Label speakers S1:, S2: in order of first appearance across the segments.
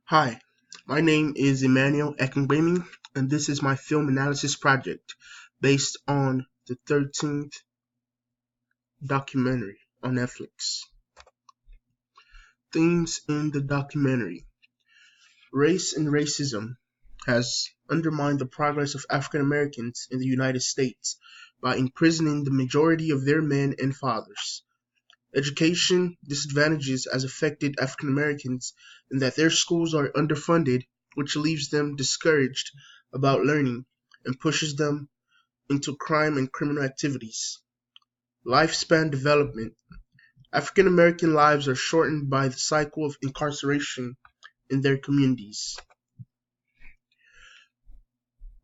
S1: Hi, my name is Emmanuel Ekengbemi, and this is my film analysis project based on the 13th documentary on Netflix. Themes in the documentary: race and racism has undermined the progress of African Americans in the United States by imprisoning the majority of their men and fathers. Education disadvantages has affected African Americans in that their schools are underfunded, which leaves them discouraged about learning and pushes them into crime and criminal activities. Lifespan development. African American lives are shortened by the cycle of incarceration in their communities.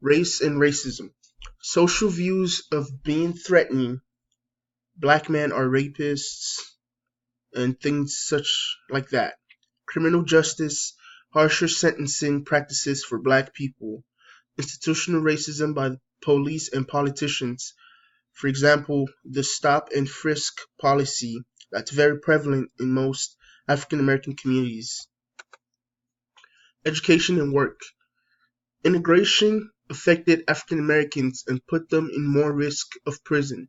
S1: Race and racism. Social views of being threatening. Black men are rapists and things such like that. Criminal justice, harsher sentencing practices for black people, institutional racism by the police and politicians. For example, the stop and frisk policy that's very prevalent in most African American communities. Education and work. Integration affected African Americans and put them in more risk of prison.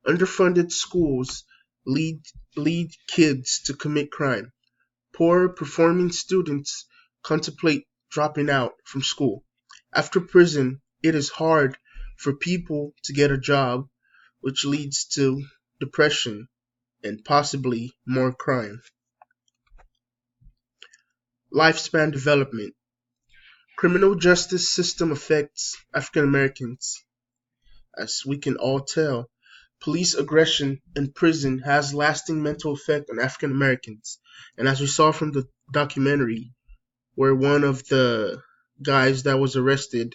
S1: Underfunded schools lead lead kids to commit crime. Poor performing students contemplate dropping out from school. After prison, it is hard for people to get a job, which leads to depression and possibly more crime. Lifespan development. Criminal justice system affects African Americans. As we can all tell, police aggression in prison has lasting mental effect on African Americans. And as we saw from the documentary, where one of the guys that was arrested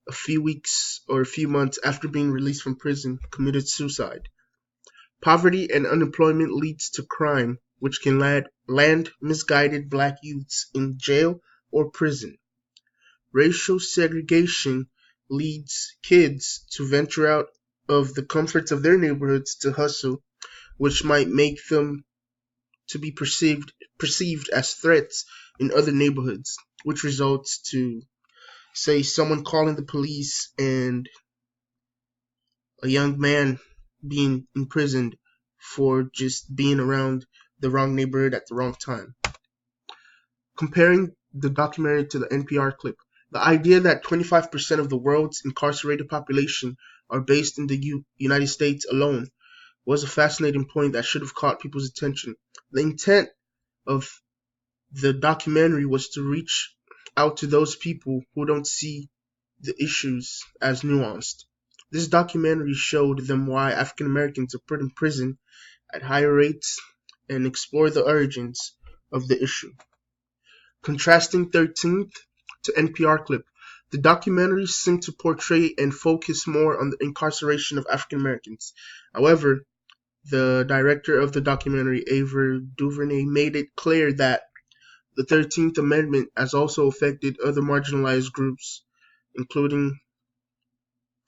S1: a few weeks or a few months after being released from prison committed suicide. Poverty and unemployment leads to crime, which can land misguided black youths in jail or prison. Racial segregation leads kids to venture out of the comforts of their neighborhoods to hustle, which might make them to be perceived as threats in other neighborhoods, which results to, say, someone calling the police and a young man being imprisoned for just being around the wrong neighborhood at the wrong time. Comparing the documentary to the NPR clip, the idea that 25% of the world's incarcerated population are based in the United States alone was a fascinating point that should have caught people's attention. The intent of the documentary was to reach out to those people who don't see the issues as nuanced. This documentary showed them why African Americans are put in prison at higher rates and explored the origins of the issue. Contrasting 13th to NPR clip, the documentary seemed to portray and focus more on the incarceration of African Americans. However, the director of the documentary, Ava DuVernay, made it clear that the 13th Amendment has also affected other marginalized groups, including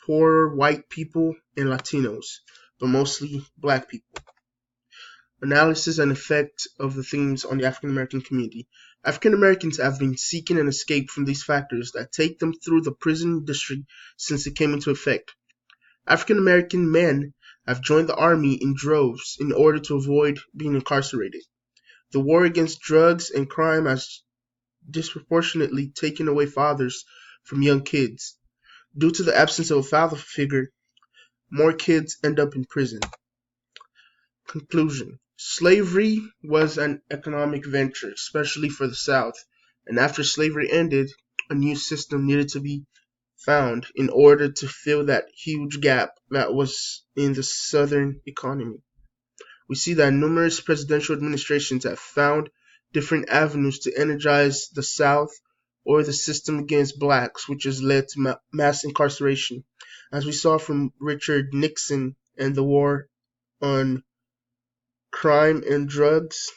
S1: poorer white people and Latinos, but mostly black people. Analysis and effect of the themes on the African American community. African Americans have been seeking an escape from these factors that take them through the prison industry since it came into effect. African American men have joined the army in droves in order to avoid being incarcerated. The war against drugs and crime has disproportionately taken away fathers from young kids. Due to the absence of a father figure, more kids end up in prison. Conclusion: slavery was an economic venture, especially for the South, and after slavery ended, a new system needed to be found in order to fill that huge gap that was in the Southern economy. We see that numerous presidential administrations have found different avenues to energize the South or the system against blacks, which has led to mass incarceration, as we saw from Richard Nixon and the war on crime and drugs,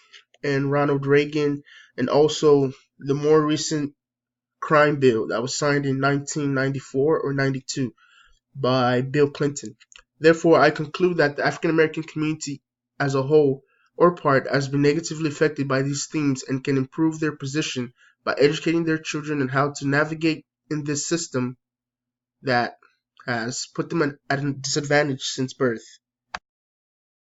S1: and Ronald Reagan, and also the more recent crime bill that was signed in 1994 or 92 by Bill Clinton. Therefore, I conclude that the African American community as a whole or part has been negatively affected by these themes and can improve their position by educating their children on how to navigate in this system that has put them at a disadvantage since birth.